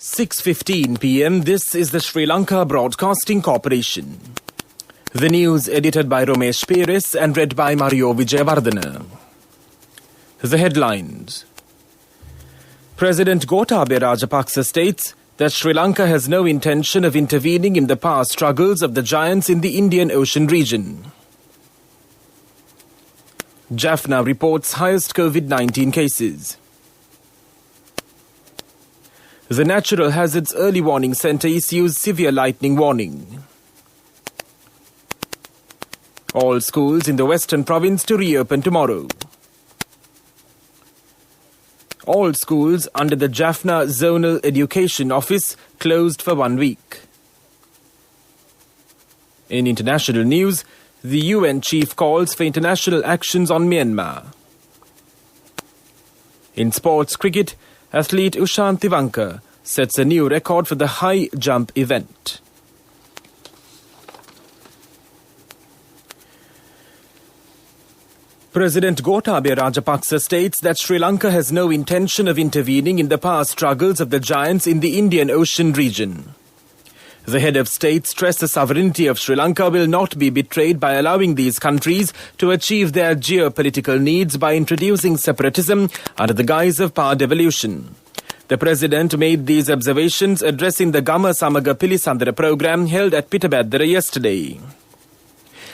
6:15 p.m. This is the Sri Lanka Broadcasting Corporation. The news edited by Romesh Peres and read by Mario Vijayawardena. The headlines. President Gotabaya Rajapaksa states that Sri Lanka has no intention of intervening in the past struggles of the giants in the Indian Ocean region. Jaffna reports highest COVID-19 cases. The Natural Hazards Early Warning Centre issues severe lightning warning. All schools in the Western Province to reopen tomorrow. All schools under the Jaffna Zonal Education Office closed for 1 week. In international news, the UN chief calls for international actions on Myanmar. In sports cricket, athlete Ushan Tivankar sets a new record for the high jump event. President Gotabaya Rajapaksa states that Sri Lanka has no intention of intervening in the past struggles of the giants in the Indian Ocean region. The head of state stressed the sovereignty of Sri Lanka will not be betrayed by allowing these countries to achieve their geopolitical needs by introducing separatism under the guise of power devolution. The president made these observations addressing the Gama Samaga Pilisandara program held at Pittabadara yesterday.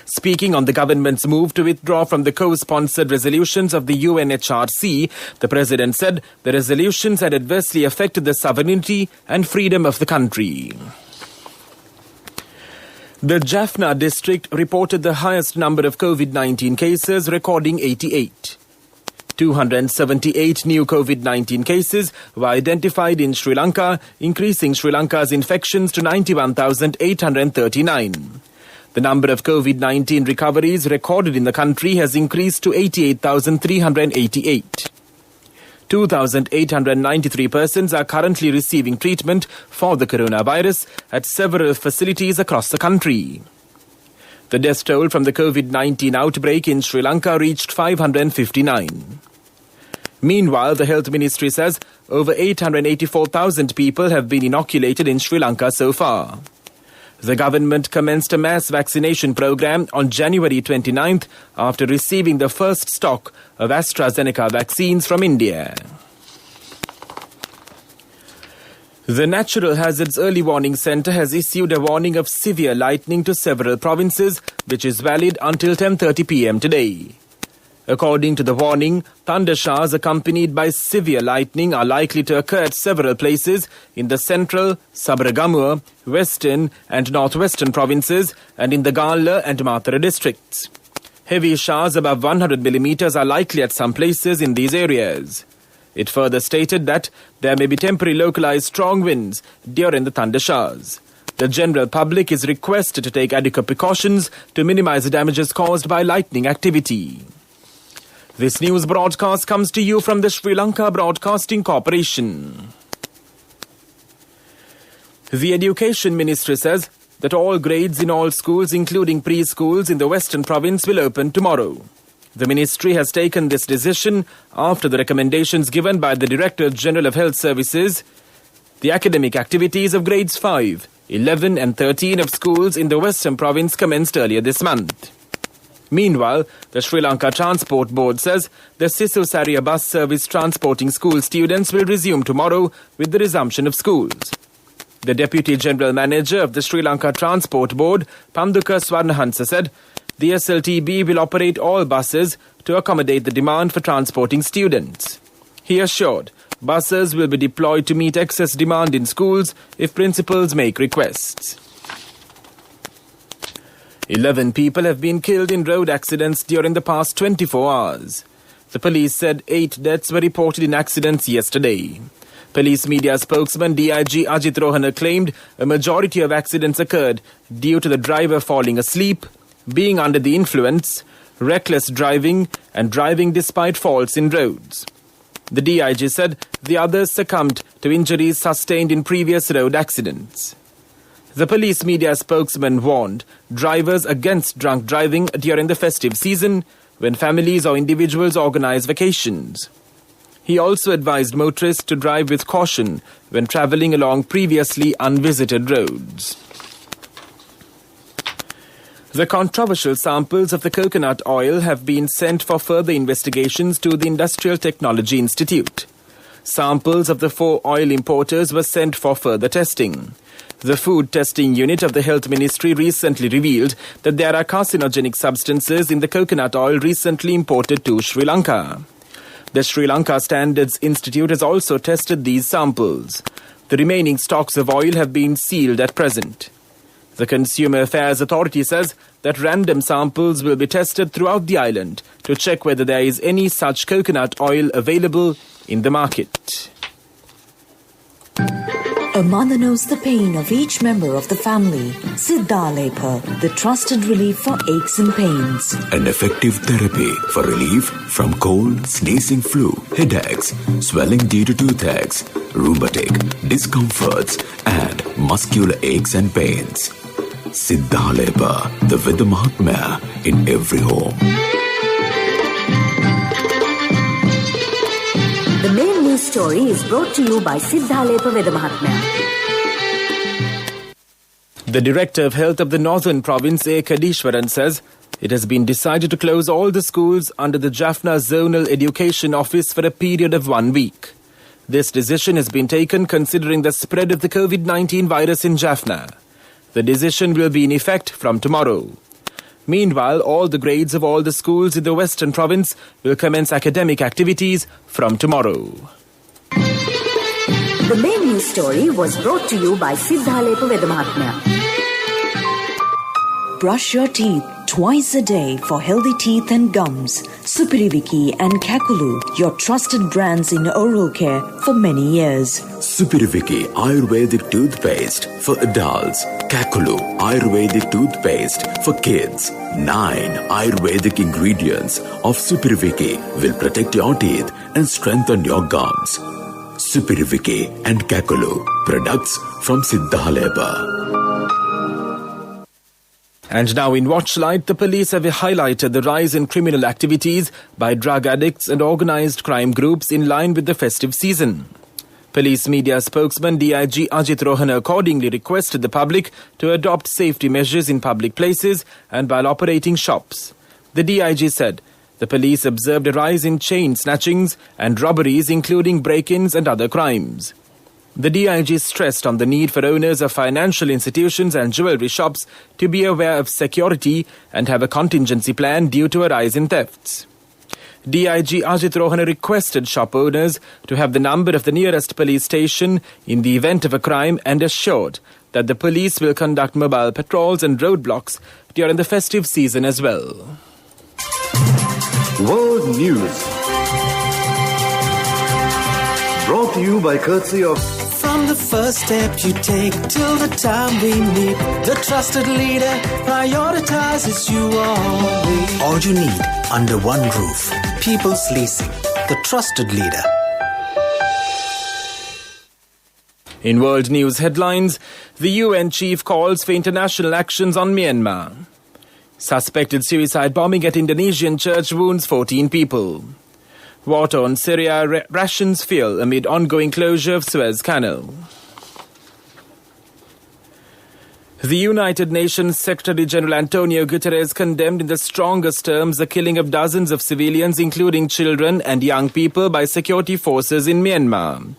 Speaking on the government's move to withdraw from the co-sponsored resolutions of the UNHRC, the president said the resolutions had adversely affected the sovereignty and freedom of the country. The Jaffna district reported the highest number of COVID-19 cases, recording 88. 278 new COVID-19 cases were identified in Sri Lanka, increasing Sri Lanka's infections to 91,839. The number of COVID-19 recoveries recorded in the country has increased to 88,388. 2,893 persons are currently receiving treatment for the coronavirus at several facilities across the country. The death toll from the COVID-19 outbreak in Sri Lanka reached 559. Meanwhile, the Health Ministry says over 884,000 people have been inoculated in Sri Lanka so far. The government commenced a mass vaccination program on January 29th after receiving the first stock of AstraZeneca vaccines from India. The Natural Hazards Early Warning Centre has issued a warning of severe lightning to several provinces, which is valid until 10:30 p.m. today. According to the warning, thunder showers accompanied by severe lightning are likely to occur at several places in the central, Sabaragamuwa, western and northwestern provinces and in the Gala and Matara districts. Heavy showers above 100 millimeters are likely at some places in these areas. It further stated that there may be temporary localized strong winds during the thunder showers. The general public is requested to take adequate precautions to minimize the damages caused by lightning activity. This news broadcast comes to you from the Sri Lanka Broadcasting Corporation. The Education Ministry says that all grades in all schools, including preschools in the Western Province, will open tomorrow. The ministry has taken this decision after the recommendations given by the Director General of Health Services. The academic activities of grades 5, 11 and 13 of schools in the Western Province commenced earlier this month. Meanwhile, the Sri Lanka Transport Board says the Sisu Saria bus service transporting school students will resume tomorrow with the resumption of schools. The Deputy General Manager of the Sri Lanka Transport Board, Panduka Swarnahansa, said the SLTB will operate all buses to accommodate the demand for transporting students. He assured buses will be deployed to meet excess demand in schools if principals make requests. 11 people have been killed in road accidents during the past 24 hours. The police said 8 deaths were reported in accidents yesterday. Police media spokesman DIG Ajit Rohana claimed a majority of accidents occurred due to the driver falling asleep, being under the influence, reckless driving and driving despite faults in roads. The DIG said the others succumbed to injuries sustained in previous road accidents. The police media spokesman warned drivers against drunk driving during the festive season when families or individuals organize vacations. He also advised motorists to drive with caution when travelling along previously unvisited roads. The controversial samples of the coconut oil have been sent for further investigations to the Industrial Technology Institute. Samples of the 4 oil importers were sent for further testing. The Food Testing Unit of the Health Ministry recently revealed that there are carcinogenic substances in the coconut oil recently imported to Sri Lanka. The Sri Lanka Standards Institute has also tested these samples. The remaining stocks of oil have been sealed at present. The Consumer Affairs Authority says that random samples will be tested throughout the island to check whether there is any such coconut oil available in the market. A mother knows the pain of each member of the family. Siddha Lepa, the trusted relief for aches and pains. An effective therapy for relief from cold, sneezing, flu, headaches, swelling due to toothaches, rheumatic, discomforts, and muscular aches and pains. Siddha Lepa, the Vedha Mahatmya in every home. The main news story is brought to you by Siddha Lepa Vedha Mahatmya. The Director of Health of the Northern Province, A. Kadishwaran, says it has been decided to close all the schools under the Jaffna Zonal Education Office for a period of 1 week. This decision has been taken considering the spread of the COVID-19 virus in Jaffna. The decision will be in effect from tomorrow. Meanwhile, all the grades of all the schools in the Western Province will commence academic activities from tomorrow. The main news story was brought to you by Siddha Lepa Vedha Mahatmya. Brush your teeth twice a day for healthy teeth and gums. Supiriviki and Kakulu, your trusted brands in oral care for many years. Supiriviki Ayurvedic toothpaste for adults. Kakulu Ayurvedic toothpaste for kids. 9 Ayurvedic ingredients of Supiriviki will protect your teeth and strengthen your gums. Supiriviki and Kakulu, products from Siddha Lepa. And now in Watchlight, the police have highlighted the rise in criminal activities by drug addicts and organised crime groups in line with the festive season. Police media spokesman DIG Ajit Rohan accordingly requested the public to adopt safety measures in public places and while operating shops. The DIG said the police observed a rise in chain snatchings and robberies, including break-ins and other crimes. The DIG stressed on the need for owners of financial institutions and jewellery shops to be aware of security and have a contingency plan due to a rise in thefts. DIG Ajit Rohan requested shop owners to have the number of the nearest police station in the event of a crime and assured that the police will conduct mobile patrols and roadblocks during the festive season as well. World News, brought to you by courtesy of... From the first step you take till the time we meet, the trusted leader prioritizes you always. All you need under one roof. People's Leasing, the trusted leader. In world news headlines, the UN chief calls for international actions on Myanmar. Suspected suicide bombing at Indonesian church wounds 14 people. Water on Syria rations fuel amid ongoing closure of Suez Canal. The United Nations Secretary-General Antonio Guterres condemned in the strongest terms the killing of dozens of civilians, including children and young people, by security forces in Myanmar.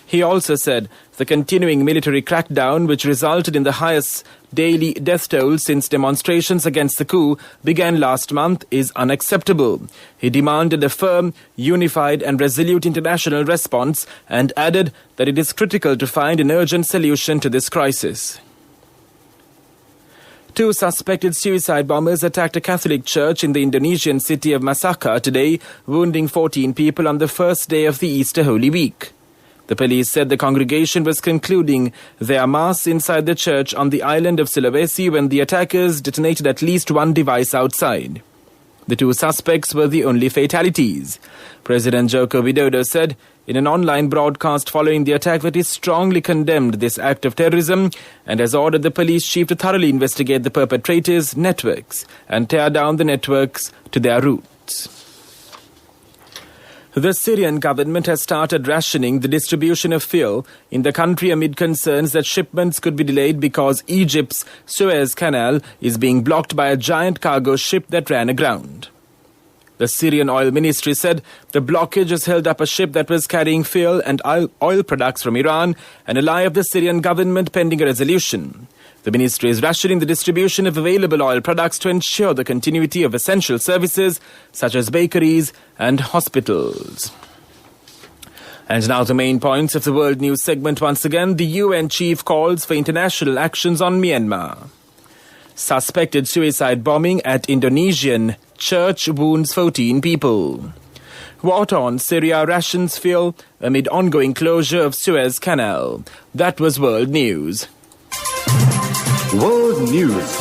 He also said the continuing military crackdown, which resulted in the highest daily death toll since demonstrations against the coup began last month, is unacceptable. He demanded a firm, unified and resolute international response and added that it is critical to find an urgent solution to this crisis. 2 suspected suicide bombers attacked a Catholic church in the Indonesian city of Masaka today, wounding 14 people on the first day of the Easter Holy Week. The police said the congregation was concluding their mass inside the church on the island of Sulawesi when the attackers detonated at least one device outside. The 2 suspects were the only fatalities. President Joko Widodo said in an online broadcast following the attack that he strongly condemned this act of terrorism and has ordered the police chief to thoroughly investigate the perpetrators' networks and tear down the networks to their roots. The Syrian government has started rationing the distribution of fuel in the country amid concerns that shipments could be delayed because Egypt's Suez Canal is being blocked by a giant cargo ship that ran aground. The Syrian oil ministry said the blockage has held up a ship that was carrying fuel and oil products from Iran, an ally of the Syrian government pending a resolution. The ministry is rationing the distribution of available oil products to ensure the continuity of essential services such as bakeries and hospitals. And now the main points of the World News segment once again. The UN chief calls for international actions on Myanmar. Suspected suicide bombing at Indonesian church wounds 14 people. Water on Syria rations fuel amid ongoing closure of Suez Canal. That was World News. World News.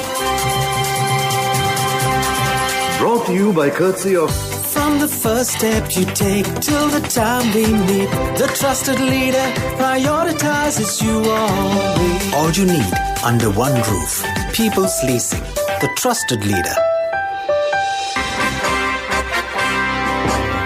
Brought to you by courtesy of... From the first step you take till the time we meet, the trusted leader prioritizes you always. All you need under one roof. People's Leasing, the trusted leader.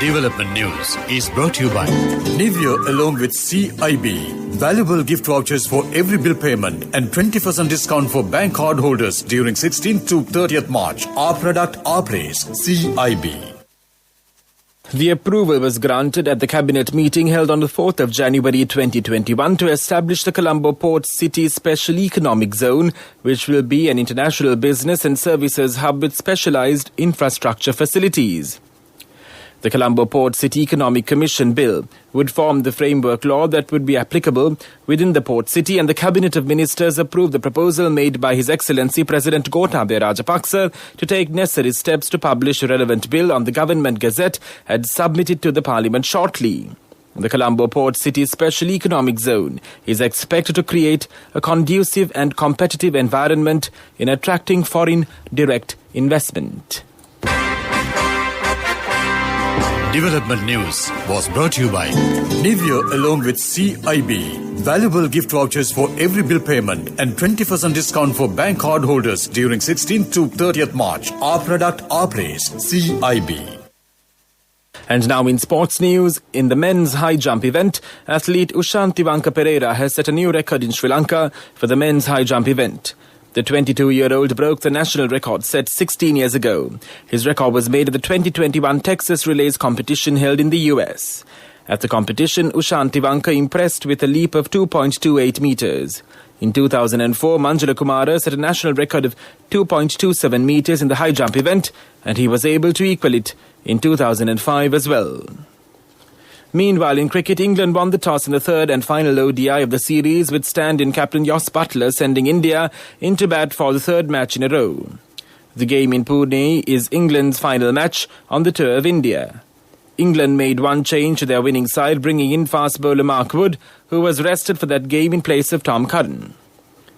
Development News is brought to you by Nivea along with CIB. Valuable gift vouchers for every bill payment and 20% discount for bank card holders during 16th to 30th March. Our product, our place. CIB. The approval was granted at the cabinet meeting held on the 4th of January 2021 to establish the Colombo Port City Special Economic Zone, which will be an international business and services hub with specialized infrastructure facilities. The Colombo Port City Economic Commission Bill would form the framework law that would be applicable within the port city, and the Cabinet of Ministers approved the proposal made by His Excellency President Gotabaya Rajapaksa to take necessary steps to publish a relevant bill on the Government Gazette and submit it to the Parliament shortly. The Colombo Port City Special Economic Zone is expected to create a conducive and competitive environment in attracting foreign direct investment. Development News was brought to you by Nivea along with CIB. Valuable gift vouchers for every bill payment and 20% discount for bank card holders during 16th to 30th March. Our product, our place. CIB. And now in sports news, in the men's high jump event, athlete Ushantivanka Pereira has set a new record in Sri Lanka for the men's high jump event. The 22-year-old broke the national record set 16 years ago. His record was made at the 2021 Texas Relays competition held in the US. At the competition, Ushantivanka impressed with a leap of 2.28 meters. In 2004, Manjula Kumara set a national record of 2.27 meters in the high jump event, and he was able to equal it in 2005 as well. Meanwhile, in cricket, England won the toss in the third and final ODI of the series, with stand-in captain Jos Buttler sending India into bat for the third match in a row. The game in Pune is England's final match on the tour of India. England made one change to their winning side, bringing in fast bowler Mark Wood, who was rested for that game in place of Tom Curran.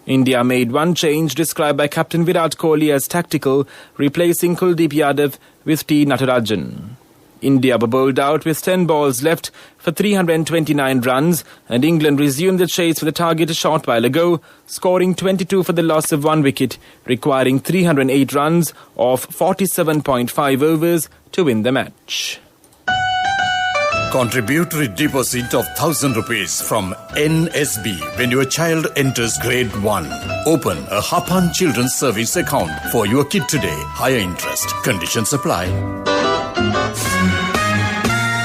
India made one change described by Captain Virat Kohli as tactical, replacing Kuldeep Yadav with T. Natarajan. India were bowled out with 10 balls left for 329 runs, and England resumed the chase for the target a short while ago, scoring 22 for the loss of 1 wicket, requiring 308 runs off 47.5 overs to win the match. Contributory deposit of 1,000 rupees from NSB when your child enters grade 1. Open a Hapan Children's Service account for your kid today. Higher interest. Conditions apply.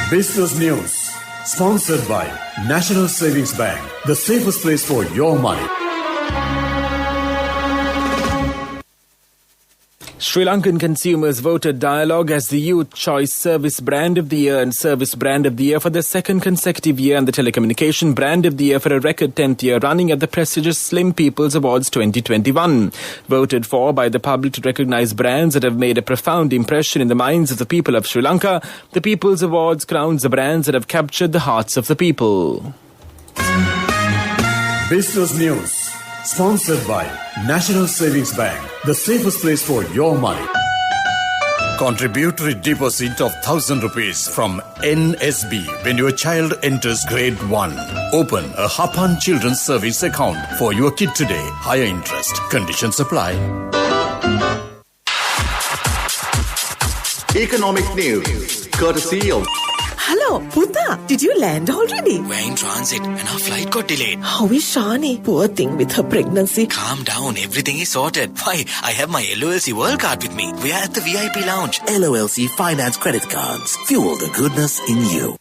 Business News, sponsored by National Savings Bank, the safest place for your money. Sri Lankan consumers voted Dialogue as the Youth Choice Service Brand of the Year and Service Brand of the Year for the second consecutive year, and the Telecommunication Brand of the Year for a record 10th year running at the prestigious Slim People's Awards 2021. Voted for by the public to recognize brands that have made a profound impression in the minds of the people of Sri Lanka, the People's Awards crowns the brands that have captured the hearts of the people. Business News, sponsored by National Savings Bank, the safest place for your money. Contributory deposit of 1,000 rupees from NSB when your child enters grade 1. Open a Hapan Children's Service account for your kid today. Higher interest. Conditions apply. Economic News, courtesy of... Hello, Puta. Did you land already? We're in transit and our flight got delayed. How is Shani? Poor thing with her pregnancy. Calm down, everything is sorted. Why, I have my LOLC World Card with me. We are at the VIP lounge. LOLC Finance Credit Cards. Fuel the goodness in you.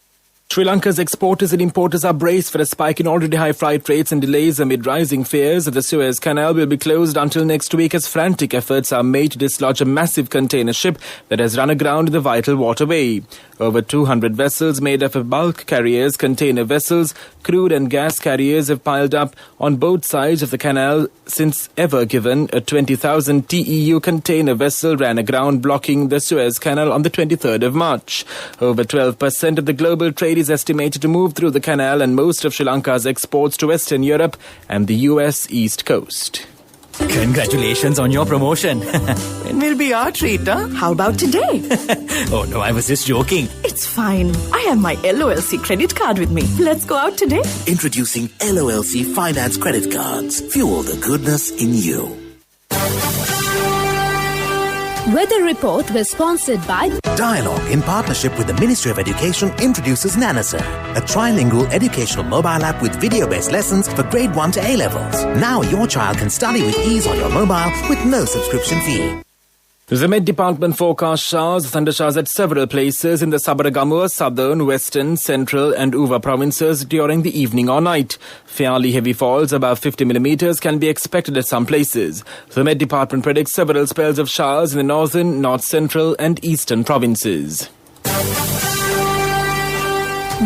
Sri Lanka's exporters and importers are braced for a spike in already high freight rates and delays amid rising fears that the Suez Canal will be closed until next week as frantic efforts are made to dislodge a massive container ship that has run aground in the vital waterway. Over 200 vessels made up of bulk carriers, container vessels, crude and gas carriers have piled up on both sides of the canal since ever given. A 20,000 TEU container vessel ran aground blocking the Suez Canal on the 23rd of March. Over 12% of the global trade is estimated to move through the canal and most of Sri Lanka's exports to Western Europe and the US East Coast. Congratulations on your promotion. When will be our treat, huh? How about today? Oh no, I was just joking. It's fine. I have my LOLC credit card with me. Let's go out today. Introducing LOLC Finance Credit Cards. Fuel the goodness in you. Weather Report was sponsored by Dialogue, in partnership with the Ministry of Education, introduces Nanasa, a trilingual educational mobile app with video-based lessons for grade 1 to A-levels. Now your child can study with ease on your mobile with no subscription fee. The Met Department forecast showers, thundershowers at several places in the Sabaragamuwa, southern, western, central and Uva provinces during the evening or night. Fairly heavy falls above 50 millimeters can be expected at some places. The Met Department predicts several spells of showers in the northern, north central and eastern provinces.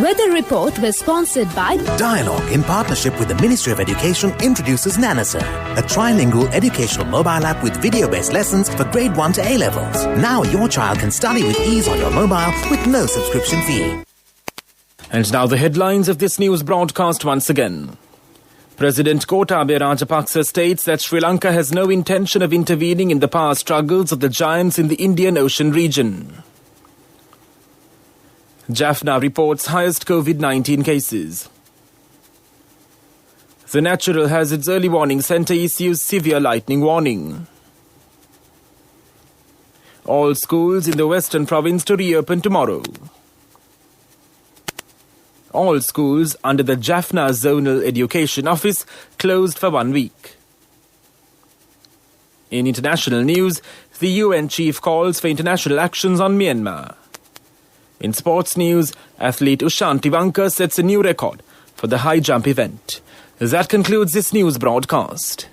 Weather Report was sponsored by Dialogue, in partnership with the Ministry of Education, introduces Nanasa, a trilingual educational mobile app with video-based lessons for grade 1 to A-levels. Now your child can study with ease on your mobile with no subscription fee. And now the headlines of this news broadcast once again. President Gotabaya Rajapaksa states that Sri Lanka has no intention of intervening in the power struggles of the giants in the Indian Ocean region. Jaffna reports highest COVID-19 cases. The Natural Hazards Early Warning Centre issues severe lightning warning. All schools in the Western Province to reopen tomorrow. All schools under the Jaffna Zonal Education Office closed for 1 week. In international news, the UN chief calls for international actions on Myanmar. In sports news, athlete Ushan Tivankar sets a new record for the high jump event. That concludes this news broadcast.